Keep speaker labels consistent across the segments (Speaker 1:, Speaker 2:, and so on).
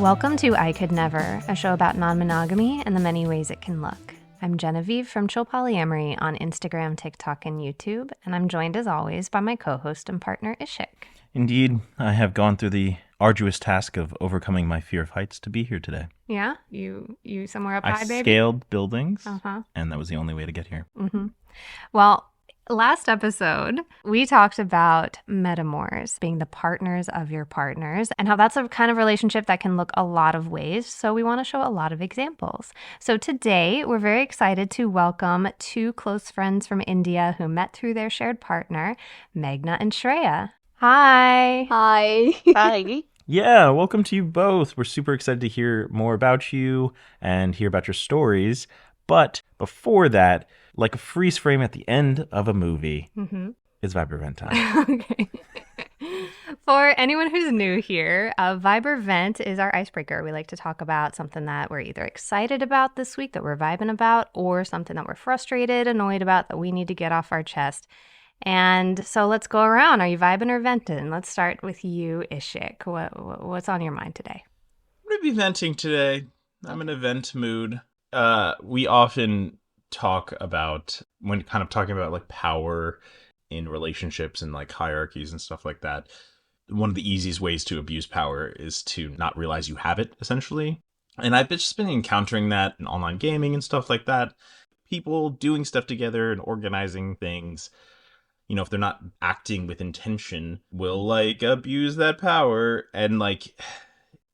Speaker 1: Welcome to I Could Never, a show about non-monogamy and the many ways it can look. I'm Genevieve from Chill Polyamory on Instagram, TikTok, and YouTube, and I'm joined as always by my co-host and partner Ishik.
Speaker 2: Indeed, I have gone through the arduous task of overcoming my fear of heights to be here today.
Speaker 1: Yeah? You somewhere up high, baby?
Speaker 2: I scaled buildings, and that was the only way to get here.
Speaker 1: Mm-hmm. Well, last episode, we talked about Metamours, being the partners of your partners, and how that's a kind of relationship that can look a lot of ways. So we want to show a lot of examples. So today, we're very excited to welcome two close friends from India who met through their shared partner, Meghana and Shreya. Hi.
Speaker 3: Hi.
Speaker 4: Hi.
Speaker 2: Yeah, welcome to you both. We're super excited to hear more about you and hear about your stories. But before that, like a freeze frame at the end of a movie, it's Viber time.
Speaker 1: Okay. For anyone who's new here, Viber Vent is our icebreaker. We like to talk about something that we're either excited about this week that we're vibing about, or something that we're frustrated, annoyed about that we need to get off our chest. And so let's go around. Are you vibing or venting? Let's start with you, Ishik. What's on your mind today?
Speaker 4: I'm going to be venting today. I'm in a vent mood. We often talk about, when kind of talking about like power in relationships and like hierarchies and stuff like that, one of the easiest ways to abuse power is to not realize you have it, essentially. And I've just been encountering that in online gaming and stuff like that. People doing stuff together and organizing things, you know, if they're not acting with intention, will like abuse that power and like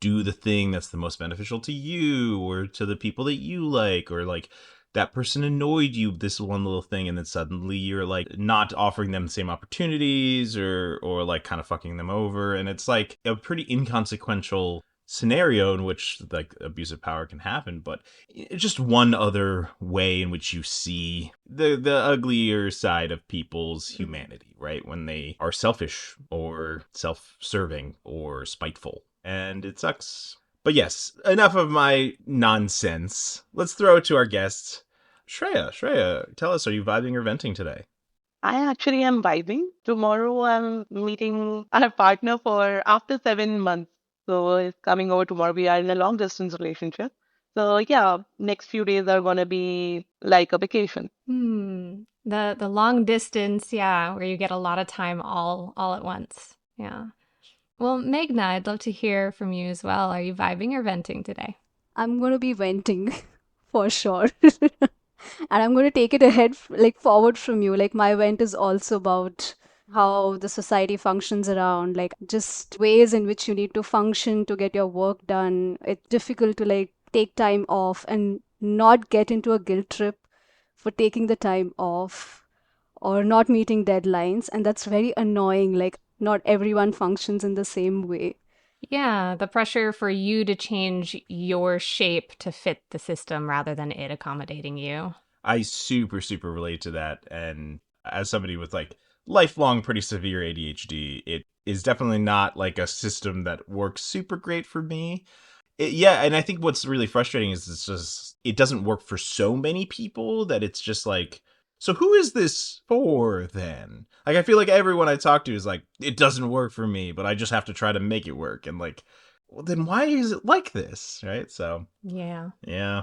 Speaker 4: do the thing that's the most beneficial to you or to the people that you like, or like that person annoyed you this one little thing, and then suddenly you're like not offering them the same opportunities or like kind of fucking them over. And it's like a pretty inconsequential scenario in which like abusive power can happen, but it's just one other way in which you see the uglier side of people's humanity, right? When they are selfish or self-serving or spiteful, and it sucks. But yes, enough of my nonsense. Let's throw it to our guests. Shreya, tell us, are you vibing or venting today?
Speaker 3: I actually am vibing. Tomorrow I'm meeting our partner for after 7 months. So it's coming over tomorrow. We are in a long distance relationship. So yeah, next few days are gonna be like a vacation.
Speaker 1: The long distance, yeah, where you get a lot of time all at once. Yeah. Well, Meghna, I'd love to hear from you as well. Are you vibing or venting today?
Speaker 5: I'm going to be venting for sure. And I'm going to take it ahead, like forward from you. Like my vent is also about how the society functions around, like just ways in which you need to function to get your work done. It's difficult to like take time off and not get into a guilt trip for taking the time off or not meeting deadlines. And that's very annoying. Like not everyone functions in the same way.
Speaker 1: Yeah, the pressure for you to change your shape to fit the system rather than it accommodating you.
Speaker 4: I super relate to that, and as somebody with like lifelong pretty severe ADHD, it is definitely not like a system that works super great for me. And I think what's really frustrating is it doesn't work for so many people that it's just like, so who is this for then? Like, I feel like everyone I talk to is like, it doesn't work for me, but I just have to try to make it work. And like, well, then why is it like this? Right? So,
Speaker 1: Yeah.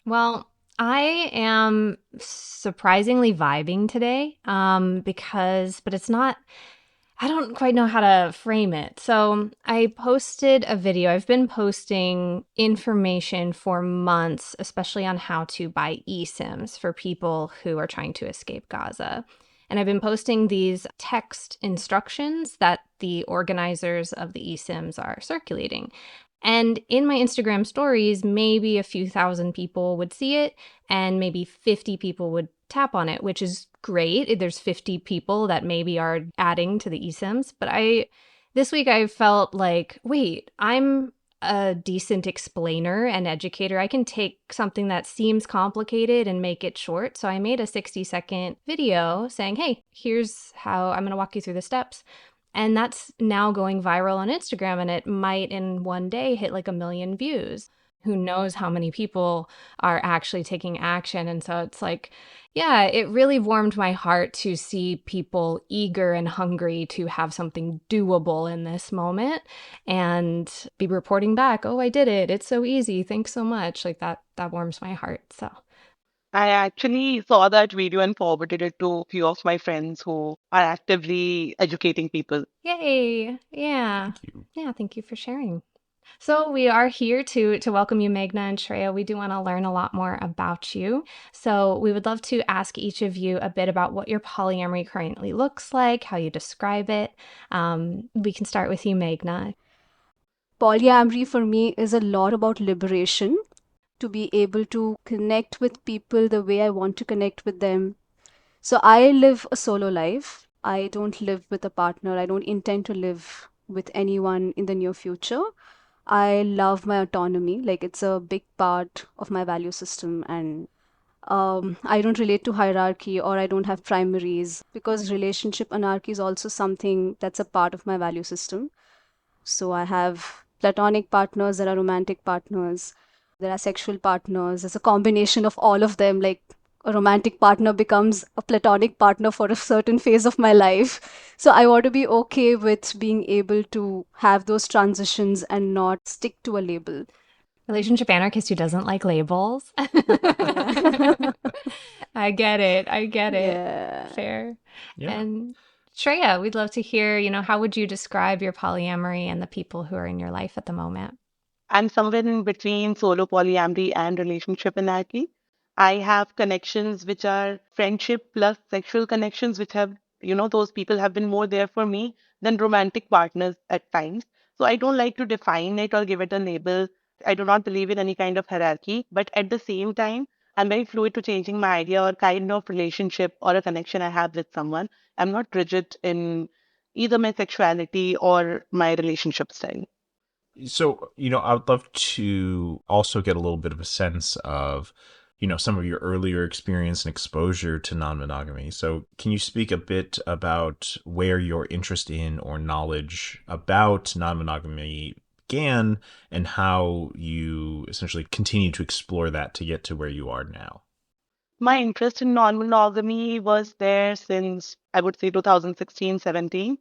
Speaker 4: Well,
Speaker 1: I am surprisingly vibing today, but it's not, I don't quite know how to frame it. So I posted a video. I've been posting information for months, especially on how to buy eSIMs for people who are trying to escape Gaza. And I've been posting these text instructions that the organizers of the eSIMs are circulating. And in my Instagram stories, maybe a few thousand people would see it and maybe 50 people would tap on it, which is great. There's 50 people that maybe are adding to the eSIMs. But this week I felt like, wait, I'm a decent explainer and educator. I can take something that seems complicated and make it short. So I made a 60-second video saying, hey, here's how I'm going to walk you through the steps. And that's now going viral on Instagram, and it might in one day hit like 1 million views. who knows how many people are actually taking action. And so it's like, yeah, it really warmed my heart to see people eager and hungry to have something doable in this moment and be reporting back, oh, I did it. It's so easy. Thanks so much. Like that warms my heart. So,
Speaker 3: I actually saw that video and forwarded it to a few of my friends who are actively educating people.
Speaker 1: yay. Yeah.
Speaker 4: Thank you.
Speaker 1: Yeah, thank you for sharing. So we are here to welcome you, Meghna and Shreya. We do want to learn a lot more about you. So we would love to ask each of you a bit about what your polyamory currently looks like, how you describe it. We can start with you, Meghna.
Speaker 5: Polyamory for me is a lot about liberation, to be able to connect with people the way I want to connect with them. So I live a solo life. I don't live with a partner. I don't intend to live with anyone in the near future. I love my autonomy. Like it's a big part of my value system, and I don't relate to hierarchy or I don't have primaries because relationship anarchy is also something that's a part of my value system. So I have platonic partners, there are romantic partners, there are sexual partners. There's a combination of all of them. Like a romantic partner becomes a platonic partner for a certain phase of my life. So I want to be okay with being able to have those transitions and not stick to a label.
Speaker 1: Relationship anarchist who doesn't like labels.
Speaker 5: Yeah.
Speaker 1: I get it. I get it.
Speaker 5: Yeah.
Speaker 1: Fair.
Speaker 4: Yeah.
Speaker 1: And Shreya, we'd love to hear, how would you describe your polyamory and the people who are in your life at the moment?
Speaker 3: I'm somewhere in between solo polyamory and relationship anarchy. I have connections which are friendship plus sexual connections, which have, those people have been more there for me than romantic partners at times. So I don't like to define it or give it a label. I do not believe in any kind of hierarchy, but at the same time, I'm very fluid to changing my idea or kind of relationship or a connection I have with someone. I'm not rigid in either my sexuality or my relationship style.
Speaker 4: So, I would love to also get a little bit of a sense of, some of your earlier experience and exposure to non-monogamy. So, can you speak a bit about where your interest in or knowledge about non-monogamy began and how you essentially continue to explore that to get to where you are now?
Speaker 3: My interest in non-monogamy was there since I would say 2016, 17.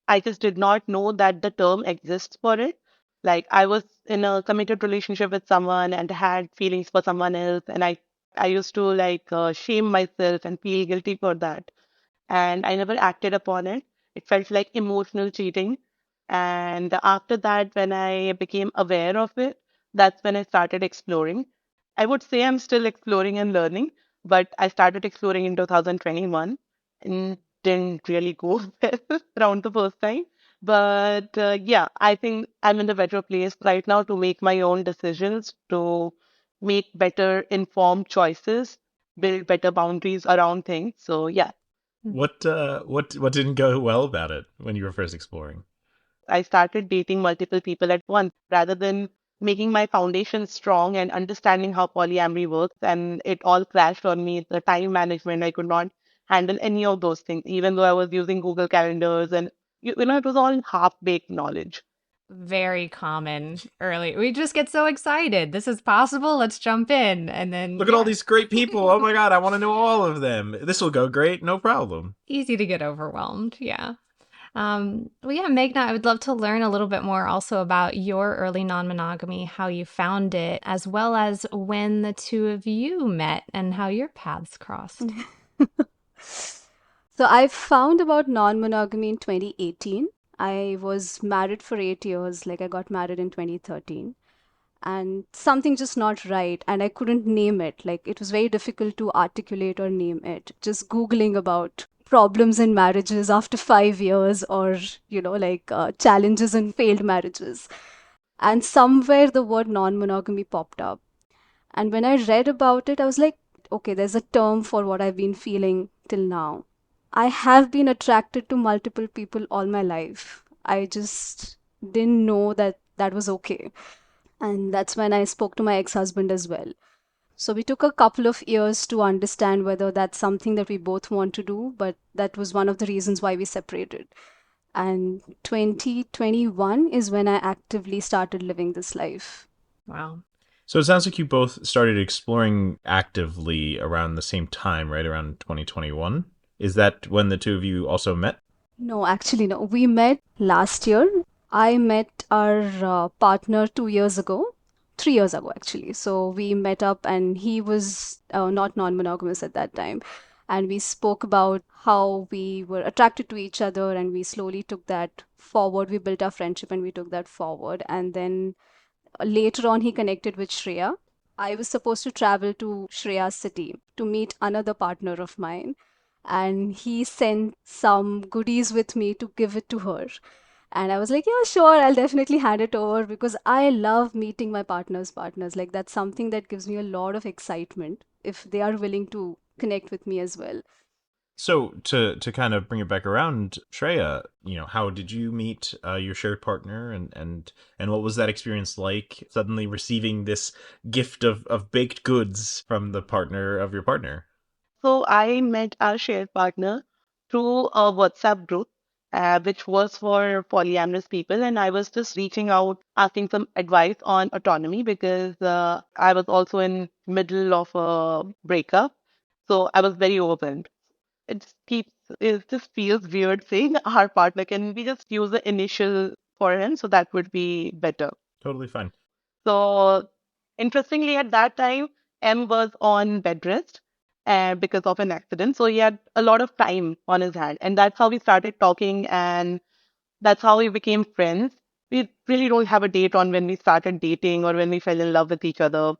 Speaker 3: I just did not know that the term exists for it. Like I was in a committed relationship with someone and had feelings for someone else, and I used to shame myself and feel guilty for that, and I never acted upon it. It felt like emotional cheating. And after that, when I became aware of it, that's when I started exploring. I would say I'm still exploring and learning, but I started exploring in 2021 and didn't really go well around the first time. But yeah, I think I'm in a better place right now to make my own decisions, to make better informed choices, build better boundaries around things. So yeah,
Speaker 4: What didn't go well about it when you were first exploring?
Speaker 3: I started dating multiple people at once rather than making my foundation strong and understanding how polyamory works. And it all crashed on me. The time management, I could not handle any of those things, even though I was using Google Calendars and, it was all half baked knowledge.
Speaker 1: Very common early. We just get so excited. This is possible. Let's jump in. And then,
Speaker 4: Look at all
Speaker 1: yeah,
Speaker 4: these great people. Oh my God, I want to know all of them. This will go great. No problem.
Speaker 1: easy to get overwhelmed. Yeah. Well, yeah, Meghna, I would love to learn a little bit more also about your early non monogamy, how you found it, as well as when the two of you met and how your paths crossed.
Speaker 5: So I found about non-monogamy in 2018. I was married for 8 years, like I got married in 2013, and something just not right, and I couldn't name it. Like it was very difficult to articulate or name it. Just Googling about problems in marriages after 5 years or, challenges in failed marriages. And somewhere the word non-monogamy popped up. And when I read about it, I was like, okay, there's a term for what I've been feeling till now. I have been attracted to multiple people all my life. I just didn't know that that was okay. And that's when I spoke to my ex husband as well. So we took a couple of years to understand whether that's something that we both want to do, but that was one of the reasons why we separated. And 2021 is when I actively started living this life.
Speaker 1: Wow.
Speaker 4: So it sounds like you both started exploring actively around the same time, right? Around 2021. Is that when the two of you also met?
Speaker 5: No, actually, no. We met last year. I met our partner 2 years ago, 3 years ago, actually. So we met up, and he was not non monogamous at that time. And we spoke about how we were attracted to each other, and we slowly took that forward. We built our friendship and we took that forward. And then later on, he connected with Shreya. I was supposed to travel to Shreya's city to meet another partner of mine, and he sent some goodies with me to give it to her. And I was like, yeah, sure, I'll definitely hand it over because I love meeting my partner's partners. Like, that's something that gives me a lot of excitement if they are willing to connect with me as well.
Speaker 4: So to kind of bring it back around, Shreya, how did you meet your shared partner, and what was that experience like? Suddenly receiving this gift of baked goods from the partner of your partner.
Speaker 3: So I met our shared partner through a WhatsApp group, which was for polyamorous people, and I was just reaching out, asking some advice on autonomy because I was also in middle of a breakup, so I was very open. It just feels weird saying our partner. Can we just use the initial for him? So that would be better.
Speaker 4: Totally fine.
Speaker 3: So interestingly, at that time, M was on bed rest because of an accident. So he had a lot of time on his hand. And that's how we started talking and that's how we became friends. We really don't have a date on when we started dating or when we fell in love with each other.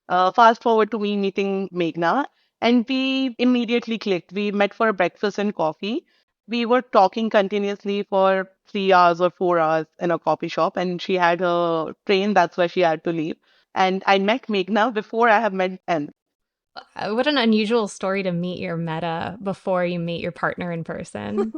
Speaker 3: Fast forward to me meeting Meghna, and we immediately clicked. We met for a breakfast and coffee. We were talking continuously for 3 hours or 4 hours in a coffee shop, and she had a train. That's why she had to leave. And I met Meghna before I have met N.
Speaker 1: What an unusual story to meet your meta before you meet your partner in person.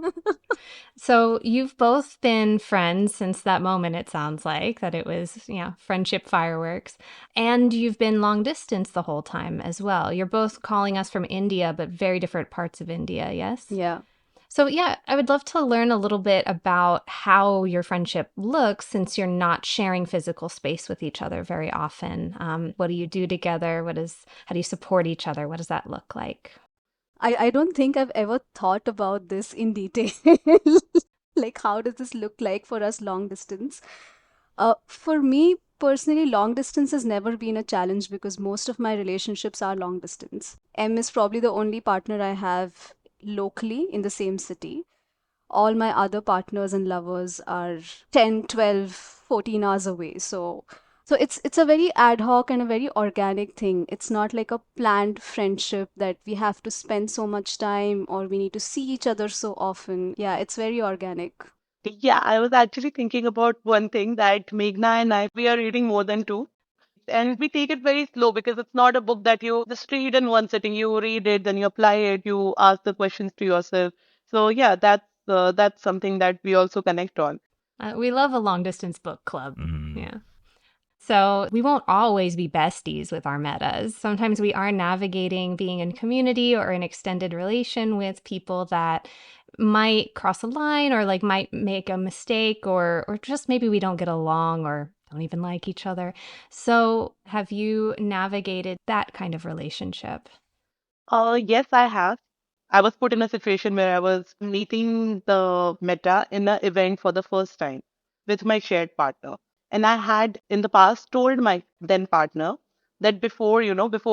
Speaker 1: So you've both been friends since that moment, it sounds like, that it was, friendship fireworks. And you've been long distance the whole time as well. You're both calling us from India, but very different parts of India, yes?
Speaker 5: Yeah.
Speaker 1: So, yeah, I would love to learn a little bit about how your friendship looks since you're not sharing physical space with each other very often. What do you do together? How do you support each other? What does that look like?
Speaker 5: I don't think I've ever thought about this in detail. Like, how does this look like for us long distance? For me personally, long distance has never been a challenge because most of my relationships are long distance. M is probably the only partner I have locally in the same city. All my other partners and lovers are 10, 12, 14 hours away. So it's a very ad hoc and a very organic thing. It's not like a planned friendship that we have to spend so much time or we need to see each other so often. Yeah, it's very organic.
Speaker 3: Yeah, I was actually thinking about one thing that Meghna and I, we are reading more than two. And we take it very slow because it's not a book that you just read in one sitting. You read it, then you apply it, you ask the questions to yourself. So yeah, that's something that we also connect on.
Speaker 1: We love a long distance book club.
Speaker 2: Mm.
Speaker 1: Yeah. So we won't always be besties with our metas. Sometimes we are navigating being in community or an extended relation with people that might cross a line or like might make a mistake or just maybe we don't get along or don't even like each other. So have you navigated that kind of relationship?
Speaker 3: Yes, I have. I was put in a situation where I was meeting the meta in an event for the first time with my shared partner. And I had in the past told my then partner that before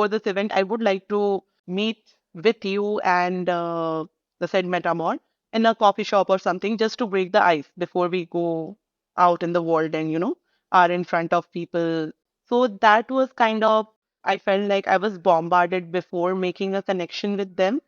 Speaker 3: this event, I would like to meet with you and the said Metamor in a coffee shop or something just to break the ice before we go out in the world and, are in front of people. So that was kind of I felt like I was bombarded before making a connection with them.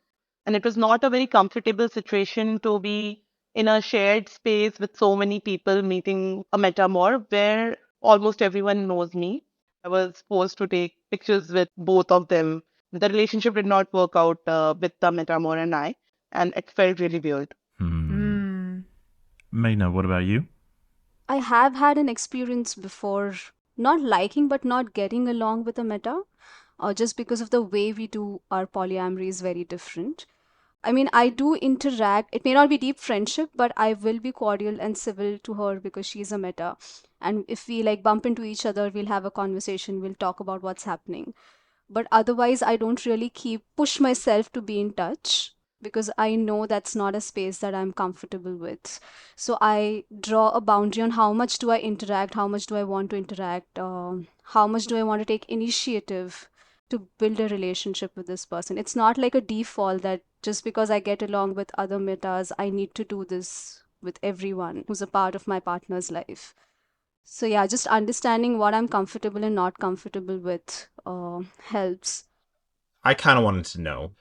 Speaker 3: And it was not a very comfortable situation to be in a shared space with so many people meeting a metamor where almost everyone knows me. I was forced to take pictures with both of them. The relationship did not work out with the metamor and I, and it felt really weird.
Speaker 2: Hmm.
Speaker 1: Mm.
Speaker 2: Mayna, what about you?
Speaker 5: I have had an experience before not liking but not getting along with a meta, just because of the way we do our polyamory is very different. I mean, I do interact. It may not be deep friendship, but I will be cordial and civil to her because she's a meta. And if we like bump into each other, we'll have a conversation, we'll talk about what's happening. But otherwise, I don't really keep push myself to be in touch because I know that's not a space that I'm comfortable with. So I draw a boundary on how much do I interact, how much do I want to interact, how much do I want to take initiative to build a relationship with this person. It's not like a default that just because I get along with other metas, I need to do this with everyone who's a part of my partner's life. So yeah, just understanding what I'm comfortable and not comfortable with helps.
Speaker 4: I kind of wanted to know,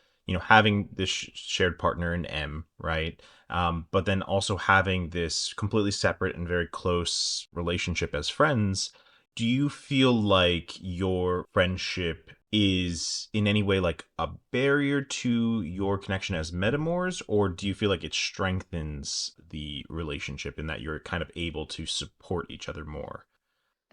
Speaker 4: having this shared partner in M, right? But then also having this completely separate and very close relationship as friends. Do you feel like your friendship is in any way like a barrier to your connection as Metamours, or do you feel like it strengthens the relationship in that you're kind of able to support each other more?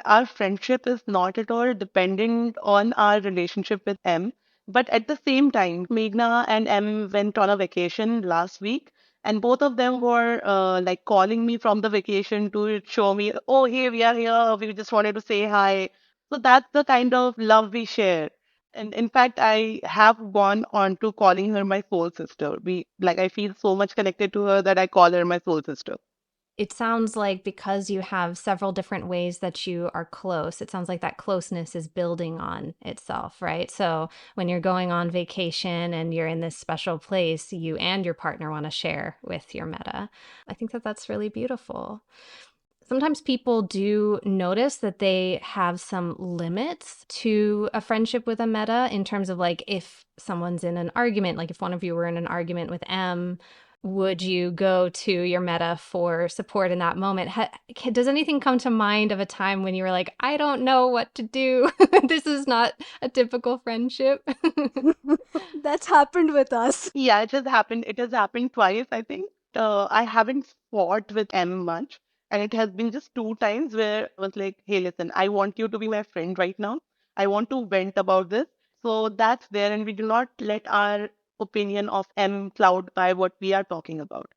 Speaker 3: Our friendship is not at all dependent on our relationship with M. But at the same time, Meghna and M went on a vacation last week, and both of them were like calling me from the vacation to show me, oh, hey, we are here. We just wanted to say hi. So that's the kind of love we share. And in fact, I have gone on to calling her my soul sister. I feel so much connected to her that I call her my soul sister.
Speaker 1: It sounds like because you have several different ways that you are close, it sounds like that closeness is building on itself, right? So when you're going on vacation and you're in this special place, you and your partner want to share with your meta. I think that that's really beautiful. Sometimes people do notice that they have some limits to a friendship with a meta in terms of like if someone's in an argument, like if one of you were in an argument with M, would you go to your meta for support in that moment? Does anything come to mind of a time when you were like, I don't know what to do? This is not a typical friendship.
Speaker 5: That's happened with us.
Speaker 3: Yeah, it has happened. It has happened twice, I think. I haven't fought with M much, and it has been just two times where I was like, "Hey, listen, I want you to be my friend right now. I want to vent about this." So that's there, and we do not let our opinion of M cloud by what we are talking about.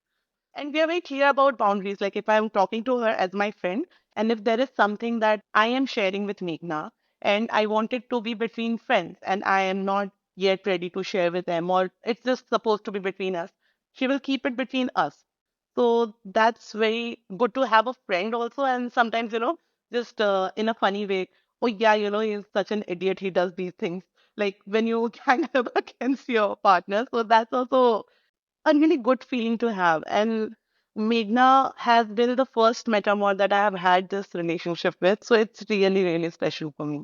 Speaker 3: And we are very clear about boundaries. Like if I'm talking to her as my friend, and if there is something that I am sharing with Meghna, and I want it to be between friends, and I am not yet ready to share with them, or it's just supposed to be between us, she will keep it between us. So that's very good to have a friend also, and sometimes, just in a funny way, oh yeah, he's such an idiot, he does these things. Like when you gang up against your partner. So that's also a really good feeling to have. And Meghna has been the first Metamor that I have had this relationship with. So it's really, really special for me.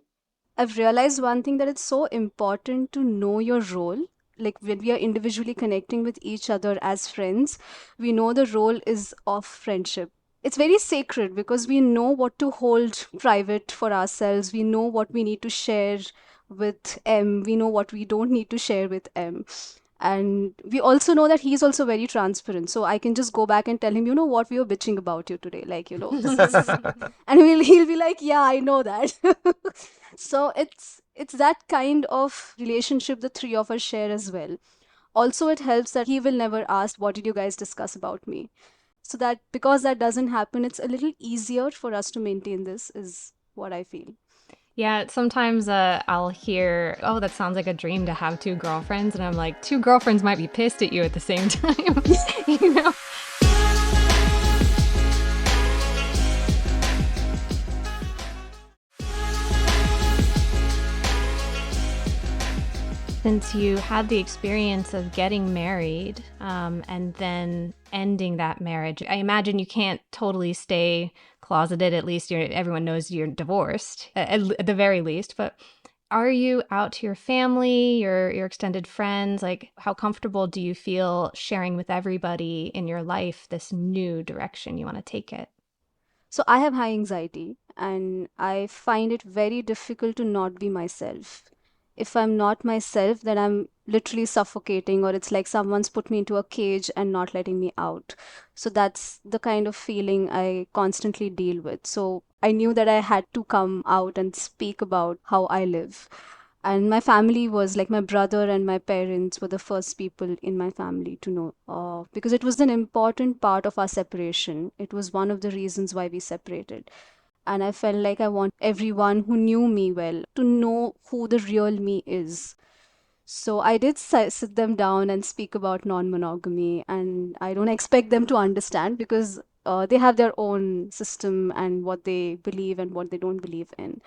Speaker 5: I've realized one thing, that it's so important to know your role. Like when we are individually connecting with each other as friends, we know the role is of friendship. It's very sacred because we know what to hold private for ourselves. We know what we need to share with M. We know what we don't need to share with M. And we also know that he's also very transparent. So I can just go back and tell him, you know what, we were bitching about you today. Like, this is, and he'll be like, yeah, I know that. So it's that kind of relationship the three of us share as well. Also, it helps that he will never ask, what did you guys discuss about me? So that because that doesn't happen, it's a little easier for us to maintain this, is what I feel.
Speaker 1: Yeah, sometimes I'll hear, oh, that sounds like a dream to have two girlfriends. And I'm like, two girlfriends might be pissed at you at the same time. you know? Since you had the experience of getting married and then ending that marriage, I imagine you can't totally stay closeted. At least everyone knows you're divorced, at the very least. But are you out to your family, your extended friends? Like, how comfortable do you feel sharing with everybody in your life this new direction you want to take it?
Speaker 5: So I have high anxiety and I find it very difficult to not be myself. If I'm not myself, then I'm literally suffocating, or it's like someone's put me into a cage and not letting me out. So that's the kind of feeling I constantly deal with. So I knew that I had to come out and speak about how I live. And my family was like my brother and my parents were the first people in my family to know, because it was an important part of our separation. It was one of the reasons why we separated. And I felt like I want everyone who knew me well to know who the real me is. So I did sit them down and speak about non-monogamy, and I don't expect them to understand because they have their own system and what they believe and what they don't believe in.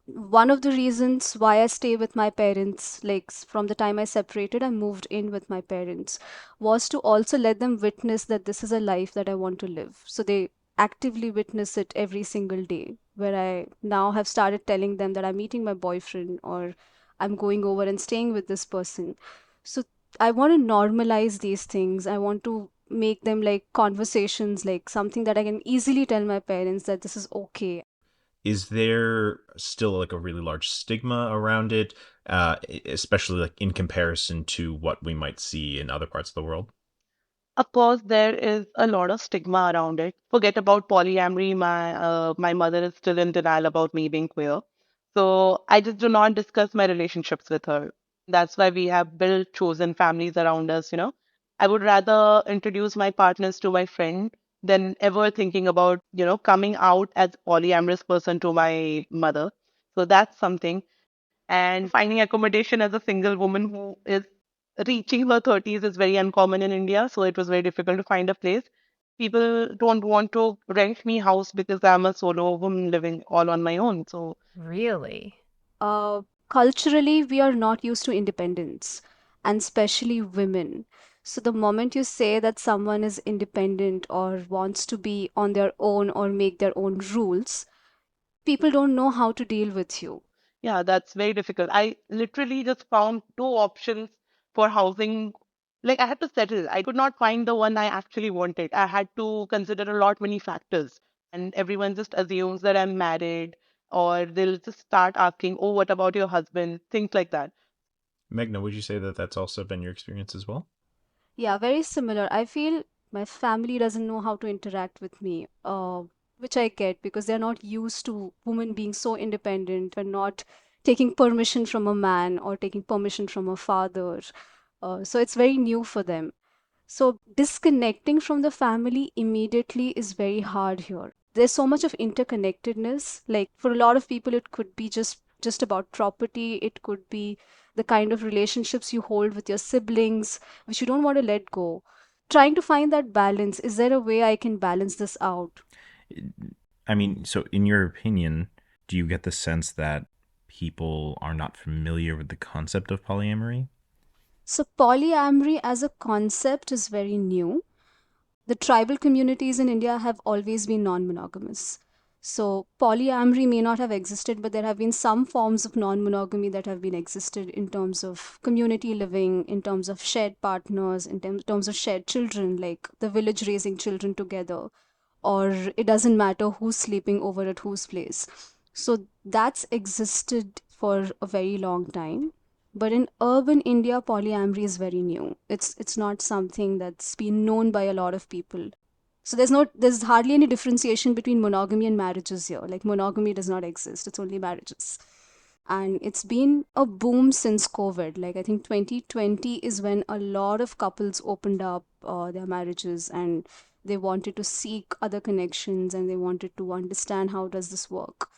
Speaker 5: One of the reasons why I stay with my parents, like from the time I separated, I moved in with my parents, was to also let them witness that this is a life that I want to live. So they actively witness it every single day, where I now have started telling them that I'm meeting my boyfriend or I'm going over and staying with this person. So I want to normalize these things. I want to make them like conversations, like something that I can easily tell my parents that this is okay.
Speaker 4: Is there still like a really large stigma around it, especially like in comparison to what we might see in other parts of the world?
Speaker 3: Of course, there is a lot of stigma around it. Forget about polyamory. My mother is still in denial about me being queer. So I just do not discuss my relationships with her. That's why we have built chosen families around us. I would rather introduce my partners to my friend than ever thinking about coming out as polyamorous person to my mother. So that's something. And finding accommodation as a single woman who is reaching her 30s is very uncommon in India. So it was very difficult to find a place. People don't want to rent me house because I'm a solo woman living all on my own. So
Speaker 1: Really?
Speaker 5: uh, Culturally, we are not used to independence, and especially women. So, the moment you say that someone is independent or wants to be on their own or make their own rules, people don't know how to deal with you.
Speaker 3: yeah, that's very difficult. I literally just found two options for housing. Like I had to settle. I could not find the one I actually wanted. I had to consider a lot many factors. And everyone just assumes that I'm married, or they'll just start asking, "Oh, what about your husband?" Things like that.
Speaker 4: Meghna, would you say that that's also been your experience as well?
Speaker 5: Yeah, very similar. I feel my family doesn't know how to interact with me, which I get because they're not used to women being so independent and not taking permission from a man or taking permission from a father. So it's very new for them. So disconnecting from the family immediately is very hard here. There's so much of interconnectedness. Like for a lot of people, it could be just about property. It could be the kind of relationships you hold with your siblings, which you don't want to let go. Trying to find that balance. Is there a way I can balance this out?
Speaker 2: I mean, so in your opinion, do you get the sense that people are not familiar with the concept of polyamory?
Speaker 5: So polyamory as a concept is very new. The tribal communities in India have always been non monogamous. So, polyamory may not have existed, but there have been some forms of non monogamy that have been existed in terms of community living, in terms of shared partners, in terms of shared children, like the village raising children together, or it doesn't matter who's sleeping over at whose place. So, that's existed for a very long time. But in urban India, polyamory is very new. It's not something that's been known by a lot of people. So there's hardly any differentiation between monogamy and marriages here. Like monogamy does not exist. It's only marriages. And it's been a boom since COVID. Like I think 2020 is when a lot of couples opened up their marriages and they wanted to seek other connections and they wanted to understand how does this work.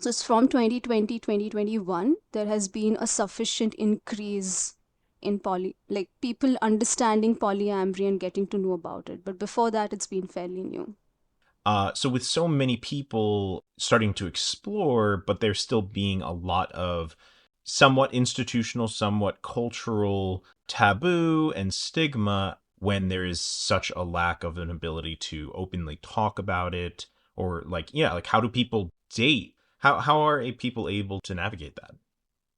Speaker 5: So it's from 2020, 2021, there has been a sufficient increase in like people understanding polyamory and getting to know about it. But before that, it's been fairly new.
Speaker 4: So with so many people starting to explore, but there still being a lot of somewhat institutional, somewhat cultural taboo and stigma when there is such a lack of an ability to openly talk about it, or like, yeah, like how do people date? How are people able to navigate that?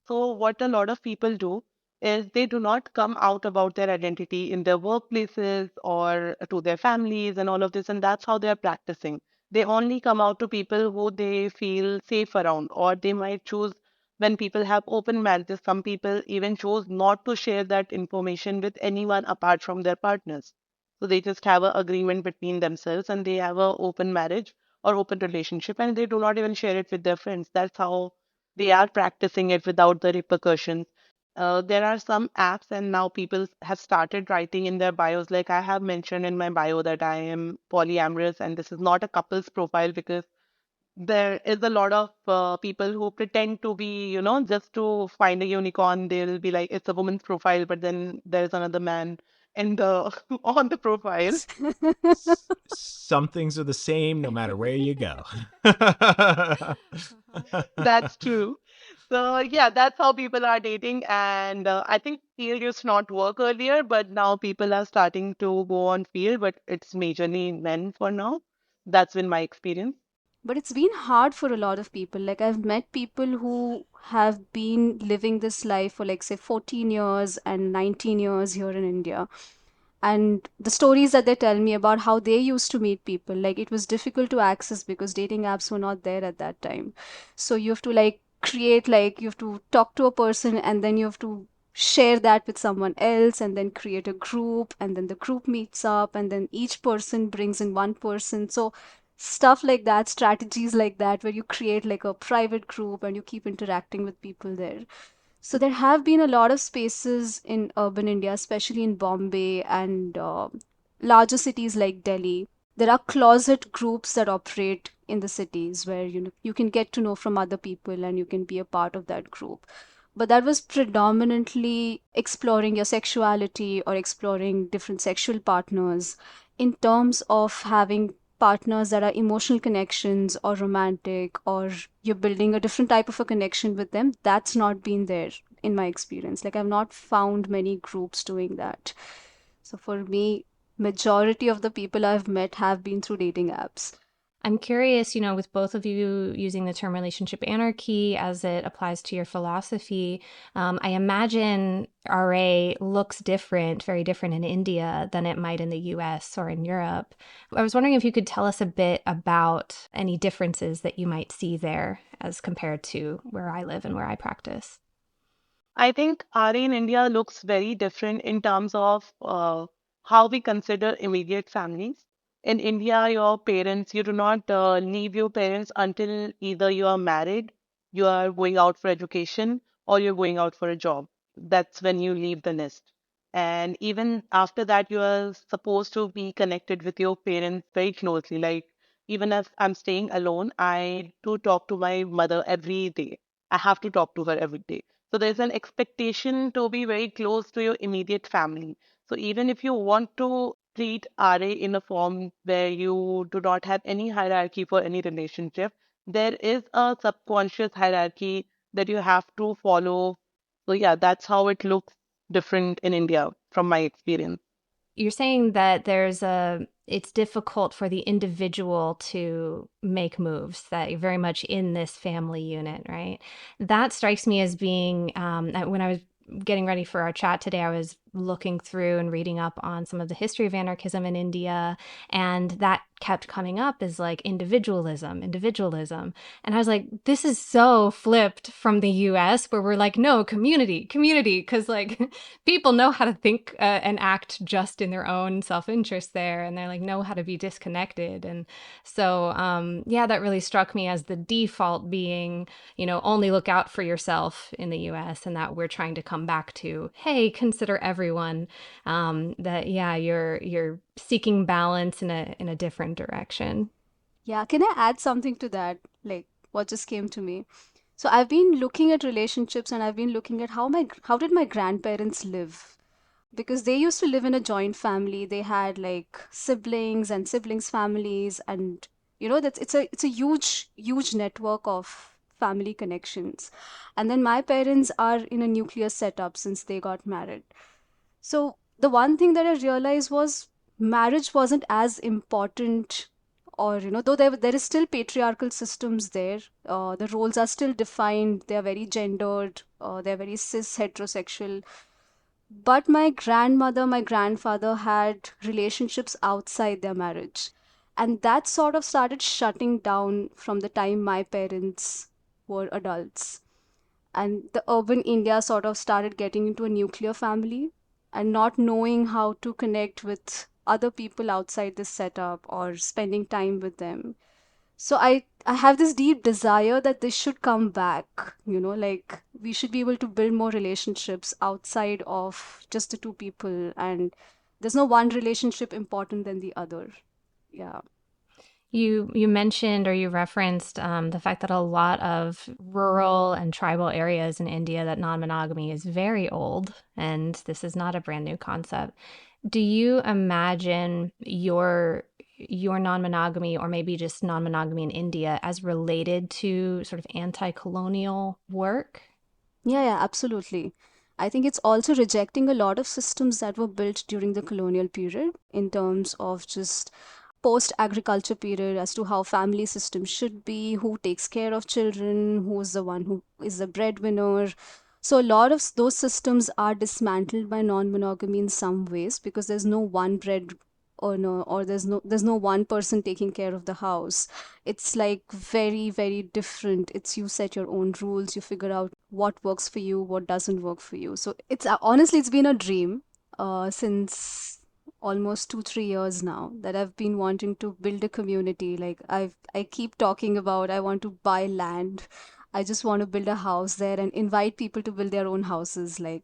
Speaker 3: So, what a lot of people do is they do not come out about their identity in their workplaces or to their families and all of this, and that's how they are practicing. They only come out to people who they feel safe around, or they might choose when people have open marriages. Some people even choose not to share that information with anyone apart from their partners. So, they just have an agreement between themselves and they have an open marriage or open relationship, and they do not even share it with their friends. That's how they are practicing it without the repercussions. There are some apps, and now people have started writing in their bios. Like I have mentioned in my bio that I am polyamorous, and this is not a couple's profile because there is a lot of people who pretend to be, just to find a unicorn. They'll be like, it's a woman's profile, but then there's another man in the on the profile.
Speaker 4: Some things are the same no matter where you go.
Speaker 3: That's true. So yeah, that's how people are dating, and I think field used to not work earlier, but now people are starting to go on field, but it's majorly men for now. That's been my experience.
Speaker 5: But it's been hard for a lot of people. Like, I've met people who have been living this life for, like, say, 14 years and 19 years here in India. And the stories that they tell me about how they used to meet people, like, it was difficult to access because dating apps were not there at that time. So you have to, like, create, like, you have to talk to a person and then you have to share that with someone else and then create a group and then the group meets up and then each person brings in one person. So stuff like that, strategies like that, where you create like a private group and you keep interacting with people there. So there have been a lot of spaces in urban India, especially in Bombay and larger cities like Delhi. There are closet groups that operate in the cities where you can get to know from other people and you can be a part of that group. But that was predominantly exploring your sexuality or exploring different sexual partners in terms of having partners that are emotional connections or romantic, or you're building a different type of a connection with them. That's not been there in my experience. Like, I've not found many groups doing that. So for me, majority of the people I've met have been through dating apps.
Speaker 1: I'm curious, with both of you using the term relationship anarchy as it applies to your philosophy, I imagine RA looks different, very different in India than it might in the US or in Europe. I was wondering if you could tell us a bit about any differences that you might see there as compared to where I live and where I practice.
Speaker 3: I think RA in India looks very different in terms of how we consider immediate families. In India, your parents, you do not leave your parents until either you are married, you are going out for education, or you're going out for a job. That's when you leave the nest. And even after that, you are supposed to be connected with your parents very closely. Like, even if I'm staying alone, I do talk to my mother every day. I have to talk to her every day. So there's an expectation to be very close to your immediate family. So even if you want to treat RA in a form where you do not have any hierarchy for any relationship, there is a subconscious hierarchy that you have to follow. So yeah, that's how it looks different in India from my experience.
Speaker 1: You're saying that it's difficult for the individual to make moves, that you're very much in this family unit, right? That strikes me as being, when I was getting ready for our chat today, I was looking through and reading up on some of the history of anarchism in India, and that kept coming up as like individualism, individualism. And I was like, this is so flipped from the US, where we're like, no, community, community, because like people know how to think and act just in their own self-interest there, and they're like know how to be disconnected. And so yeah, that really struck me as the default being, only look out for yourself in the US, and that we're trying to come back to, hey, consider everyone. That yeah, you're seeking balance in a different direction.
Speaker 5: Yeah, can I add something to that? Like, what just came to me. So I've been looking at relationships and I've been looking at how did my grandparents live? Because they used to live in a joint family. They had like siblings and siblings families, and that's it's a huge network of family connections. And then my parents are in a nuclear setup since they got married. So the one thing that I realized was marriage wasn't as important, or though there is still patriarchal systems there, the roles are still defined, they are very gendered, they're very cis heterosexual. But my grandmother, my grandfather had relationships outside their marriage. And that sort of started shutting down from the time my parents were adults. And the urban India sort of started getting into a nuclear family and not knowing how to connect with other people outside this setup or spending time with them. So I have this deep desire that this should come back, like we should be able to build more relationships outside of just the two people, and there's no one relationship important than the other. Yeah.
Speaker 1: You mentioned or you referenced the fact that a lot of rural and tribal areas in India that non-monogamy is very old, and this is not a brand new concept. Do you imagine your non-monogamy, or maybe just non-monogamy in India, as related to sort of anti-colonial work?
Speaker 5: Yeah, absolutely. I think it's also rejecting a lot of systems that were built during the colonial period in terms of just post-agriculture period as to how family systems should be, who takes care of children, who's the one who is the breadwinner. So a lot of those systems are dismantled by non-monogamy in some ways because there's no one bread or no, or there's no one person taking care of the house. It's like very, very different. It's you set your own rules, you figure out what works for you, what doesn't work for you. So it's honestly, it's been a dream since almost 2 3 years now that I've been wanting to build a community. Like I keep talking about I want to buy land. I just want to build a house there and invite people to build their own houses. Like,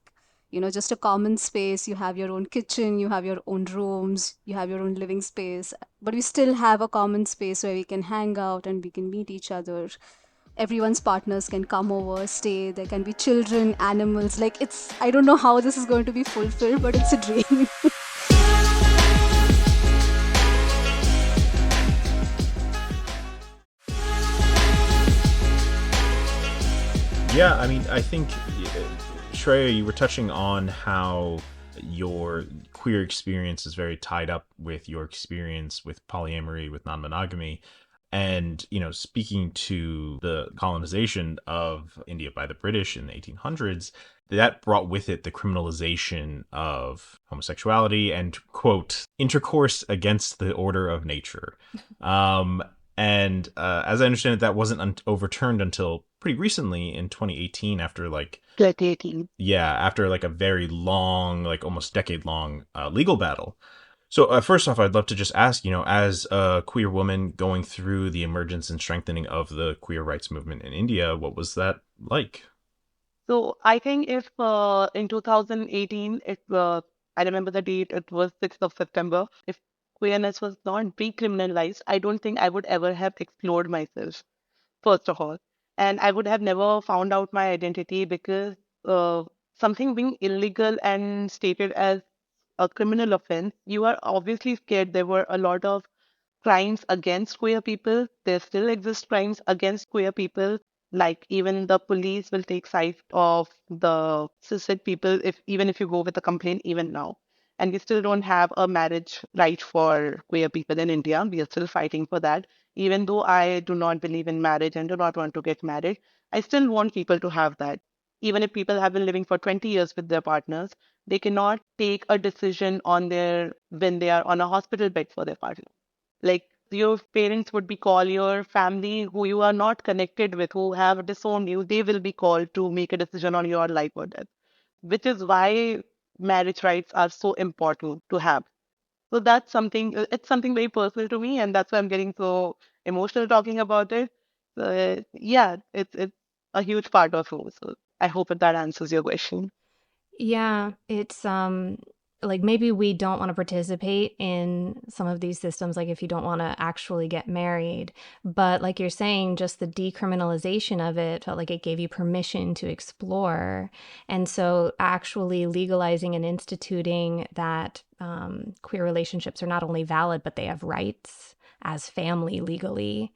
Speaker 5: just a common space. You have your own kitchen, you have your own rooms, you have your own living space, but we still have a common space where we can hang out and we can meet each other. Everyone's partners can come over, stay. There can be children, animals. Like, I don't know how this is going to be fulfilled, but it's a dream.
Speaker 4: Yeah, I mean, I think, Shreya, you were touching on how your queer experience is very tied up with your experience with polyamory, with non-monogamy. And, speaking to the colonization of India by the British in the 1800s, that brought with it the criminalization of homosexuality and, quote, intercourse against the order of nature. Um, and as I understand it, that wasn't overturned until pretty recently in 2018 after
Speaker 3: 2018.
Speaker 4: after like a very long, like almost decade long legal battle. So first off, I'd love to just ask, as a queer woman going through the emergence and strengthening of the queer rights movement in India, what was that like?
Speaker 3: So I think if in 2018, I remember the date, it was 6th of September. If queerness was not decriminalized, I don't think I would ever have explored myself, first of all. And I would have never found out my identity because uh, something being illegal and stated as a criminal offense, you are obviously scared. There were a lot of crimes against queer people. There still exist crimes against queer people. Like even the police will take side of the cishet people if even if you go with a complaint even now. And we still don't have a marriage right for queer people in India. We are still fighting for that. Even though I do not believe in marriage and do not want to get married, I still want people to have that. Even if people have been living for 20 years with their partners, they cannot take a decision on their when they are on a hospital bed for their partner. Like your parents would be called, your family who you are not connected with, who have disowned you, they will be called to make a decision on your life or death, which is why marriage rights are so important to have. So that's something, it's something very personal to me, and that's why I'm getting so emotional talking about it. So, yeah, it's a huge part of me. So I hope that answers your question.
Speaker 1: Yeah, it's like maybe we don't want to participate in some of these systems, like if you don't want to actually get married, but like you're saying, just the decriminalization of it felt like it gave you permission to explore. And so actually legalizing and instituting that queer relationships are not only valid, but they have rights as family legally,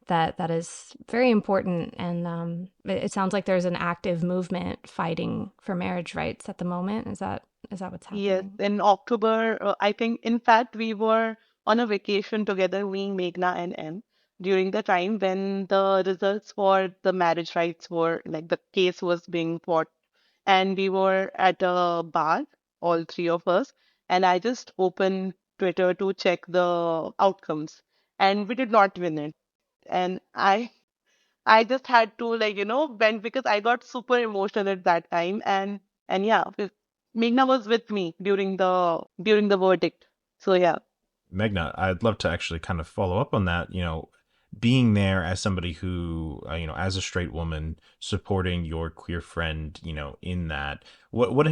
Speaker 1: that is very important. And it sounds like there's an active movement fighting for marriage rights at the moment. Is that what's
Speaker 3: Yes,
Speaker 1: happening?
Speaker 3: in October, I think, in fact, we were on a vacation together, me, Meghna, and M, during the time when the results for the marriage rights were like the case was being fought. And we were at a bar, all three of us, and I just opened Twitter to check the outcomes, and we did not win it. And I just had to bend because I got super emotional at that time, and yeah, Meghna was with me during the verdict. So yeah.
Speaker 4: Meghna, I'd love to actually kind of follow up on that. being there as somebody who, as a straight woman, supporting your queer friend, in that, what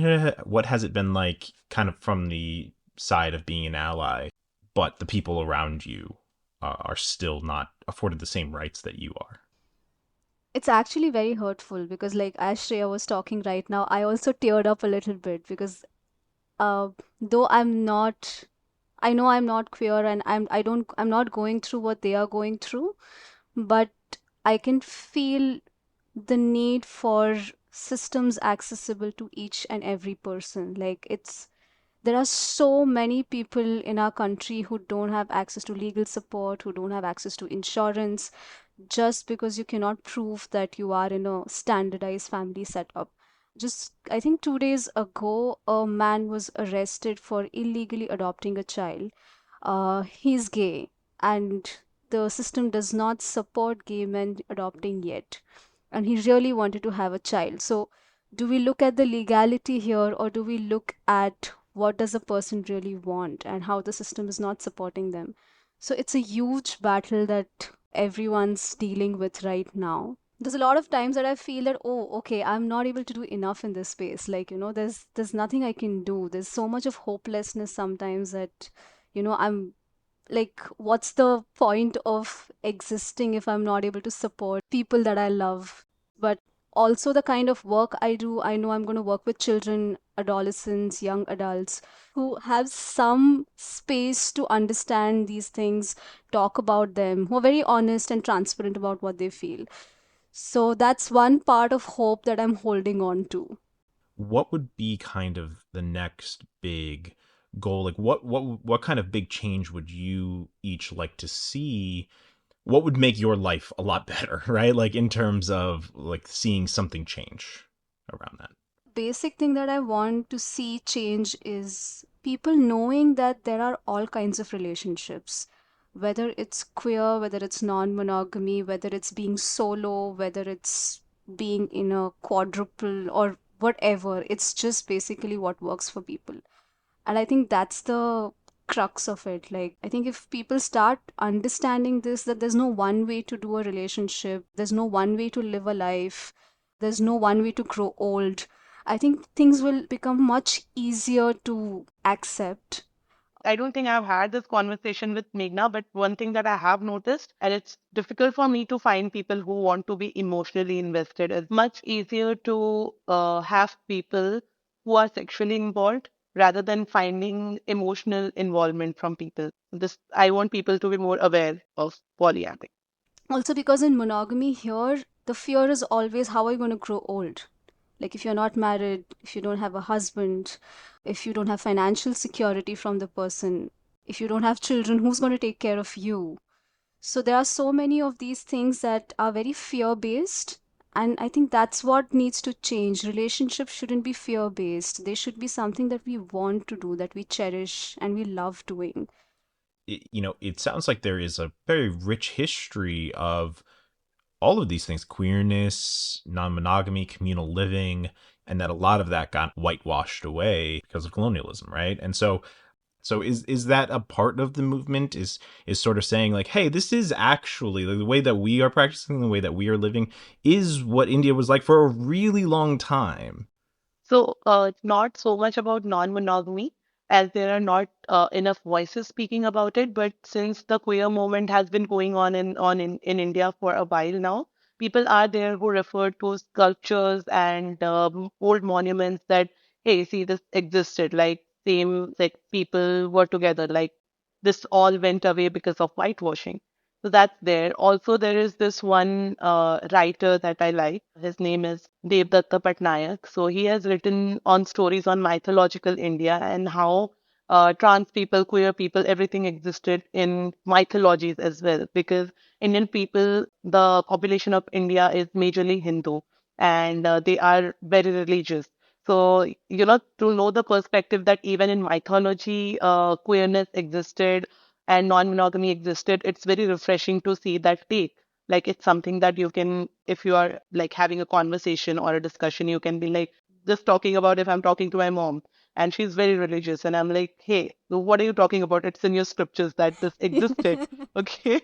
Speaker 4: has it been like, kind of from the side of being an ally, but the people around you are still not afforded the same rights that you are?
Speaker 5: It's actually very hurtful because, like, as Shreya was talking right now, I also teared up a little bit because uh, though I know I'm not queer and I'm not going through what they are going through, but I can feel the need for systems accessible to each and every person. Like, there are so many people in our country who don't have access to legal support, who don't have access to insurance, just because you cannot prove that you are in a standardized family setup. Just, I think 2 days ago, a man was arrested for illegally adopting a child. He's gay, and the system does not support gay men adopting yet. And he really wanted to have a child. So, do we look at the legality here, or do we look at what does a person really want and how the system is not supporting them? So it's a huge battle that everyone's dealing with right now. There's a lot of times that I feel that, oh, okay, I'm not able to do enough in this space. Like, there's nothing I can do. There's so much of hopelessness sometimes that, I'm like, what's the point of existing if I'm not able to support people that I love? But also, the kind of work I do, I know I'm going to work with children, adolescents, young adults who have some space to understand these things, talk about them, who are very honest and transparent about what they feel. So that's one part of hope that I'm holding on to.
Speaker 4: What would be kind of the next big goal? Like, what kind of big change would you each like to see? What would make your life a lot better, right? Like, in terms of like seeing something change around that.
Speaker 5: Basic thing that I want to see change is people knowing that there are all kinds of relationships, whether it's queer, whether it's non monogamy, whether it's being solo, whether it's being in a quadruple or whatever. It's just basically what works for people. And I think that's the crux of it. Like, I think if people start understanding this, that there's no one way to do a relationship, there's no one way to live a life, there's no one way to grow old, I think things will become much easier to accept.
Speaker 3: I don't think I've had this conversation with Meghna, but one thing that I have noticed, and it's difficult for me to find people who want to be emotionally invested. It's much easier to have people who are sexually involved rather than finding emotional involvement from people. This I want people to be more aware of polyamory.
Speaker 5: Also, because in monogamy here, the fear is always, how are you going to grow old? Like, if you're not married, if you don't have a husband, if you don't have financial security from the person, if you don't have children, who's going to take care of you? So there are so many of these things that are very fear based. And I think that's what needs to change. Relationships shouldn't be fear based. They should be something that we want to do, that we cherish and we love doing.
Speaker 4: It sounds like there is a very rich history of all of these things: queerness, non monogamy, communal living, and that a lot of that got whitewashed away because of colonialism, right? And so is that a part of the movement? Is sort of saying like, hey, this is actually like, the way that we are practicing, the way that we are living, is what India was like for a really long time.
Speaker 3: So it's not so much about non-monogamy as there are not enough voices speaking about it. But since the queer movement has been going in India for a while now, people are there who refer to sculptures and old monuments that, hey, see, this existed. Like same, like people were together. Like this all went away because of whitewashing. So that's there. Also, there is this one writer that I like. His name is Devdatta Patnaik. So he has written on stories on mythological India and how trans people, queer people, everything existed in mythologies as well. Because Indian people, the population of India is majorly Hindu and they are very religious. So, to know the perspective that even in mythology, queerness existed and non-monogamy existed, it's very refreshing to see that take. Like it's something that you can, if you are like having a conversation or a discussion, you can be like just talking about if I'm talking to my mom and she's very religious and I'm like, hey, so what are you talking about? It's in your scriptures that this existed. Okay.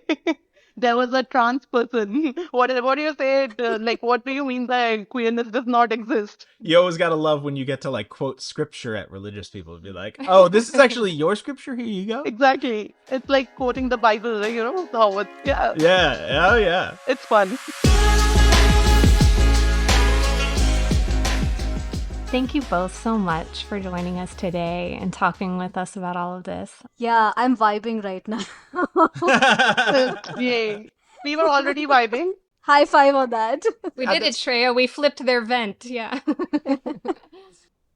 Speaker 3: there was a trans person. What do you say? Like, what do you mean by queerness does not exist?
Speaker 4: You always gotta love when you get to like quote scripture at religious people. Be like, oh, this is actually your scripture. Here you go.
Speaker 3: Exactly. It's like quoting the Bible, how it's, yeah,
Speaker 4: Yeah. Oh yeah.
Speaker 3: it's fun.
Speaker 1: Thank you both so much for joining us today and talking with us about all of this.
Speaker 5: Yeah, I'm vibing right now.
Speaker 3: Yay. We were already vibing.
Speaker 5: High five on that.
Speaker 1: We did it, Shreya. We flipped their vent. Yeah.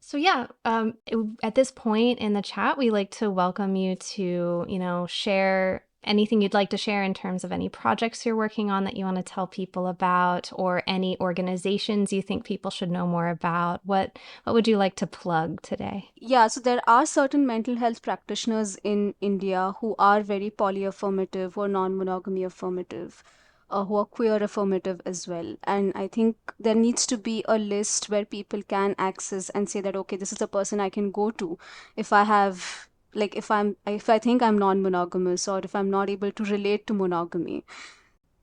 Speaker 1: So yeah, at this point in the chat, we like to welcome you to, share anything you'd like to share in terms of any projects you're working on that you want to tell people about, or any organizations you think people should know more about. What would you like to plug today?
Speaker 5: Yeah, so there are certain mental health practitioners in India who are very polyaffirmative, who are non-monogamy affirmative, who are queer affirmative as well. And I think there needs to be a list where people can access and say that, okay, this is a person I can go to if I have, like, if I think I'm non-monogamous, or if I'm not able to relate to monogamy.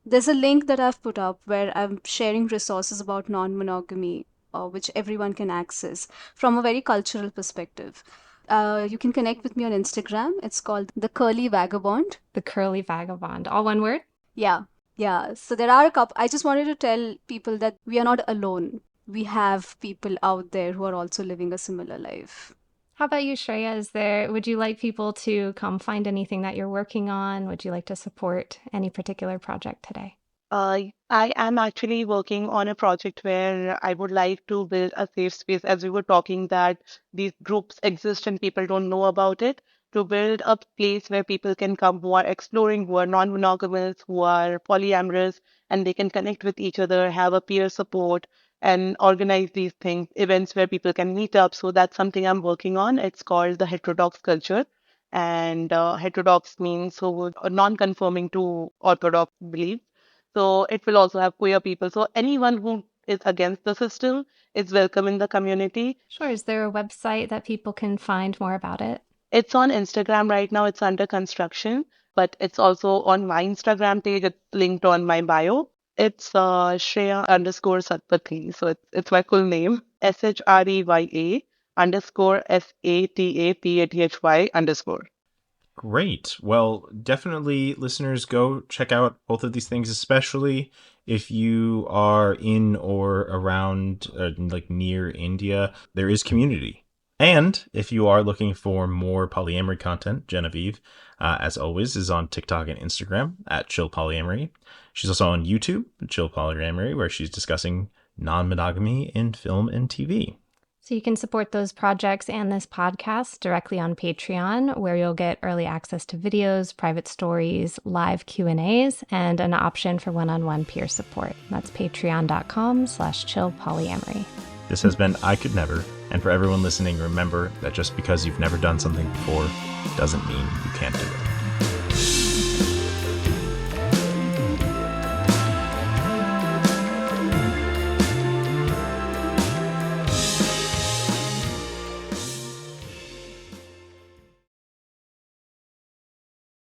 Speaker 5: There's a link that I've put up where I'm sharing resources about non-monogamy, which everyone can access from a very cultural perspective. You can connect with me on Instagram. It's called The Curly Vagabond.
Speaker 1: The Curly Vagabond. All one word?
Speaker 5: Yeah, yeah. So there are a couple. I just wanted to tell people that we are not alone. We have people out there who are also living a similar life.
Speaker 1: How about you, Shreya? Would you like people to come find anything that you're working on? Would you like to support any particular project today?
Speaker 3: I am actually working on a project where I would like to build a safe space, as we were talking that these groups exist and people don't know about it, to build a place where people can come who are exploring, who are non-monogamous, who are polyamorous, and they can connect with each other, have a peer support, and organize these things, events where people can meet up. So that's something I'm working on. It's called the heterodox culture. And heterodox means so non-conforming to orthodox beliefs. So it will also have queer people. So anyone who is against the system is welcome in the community.
Speaker 1: Sure. Is there a website that people can find more about it?
Speaker 3: It's on Instagram right now. It's under construction, but it's also on my Instagram page. It's linked on my bio. It's Shreya_Satpathy. So it's my full name, SHREYA_SATAPATHY_.
Speaker 4: Great. Well, definitely, listeners, go check out both of these things, especially if you are in or around, like near India. There is community. And if you are looking for more polyamory content, Genevieve, as always, is on TikTok and Instagram at Chill Polyamory. She's also on YouTube, Chill Polyamory, where she's discussing non-monogamy in film and TV.
Speaker 1: So you can support those projects and this podcast directly on Patreon, where you'll get early access to videos, private stories, live Q&As, and an option for one-on-one peer support. That's patreon.com/chillpolyamory.
Speaker 4: This has been I Could Never, and for everyone listening, remember that just because you've never done something before doesn't mean you can't do it.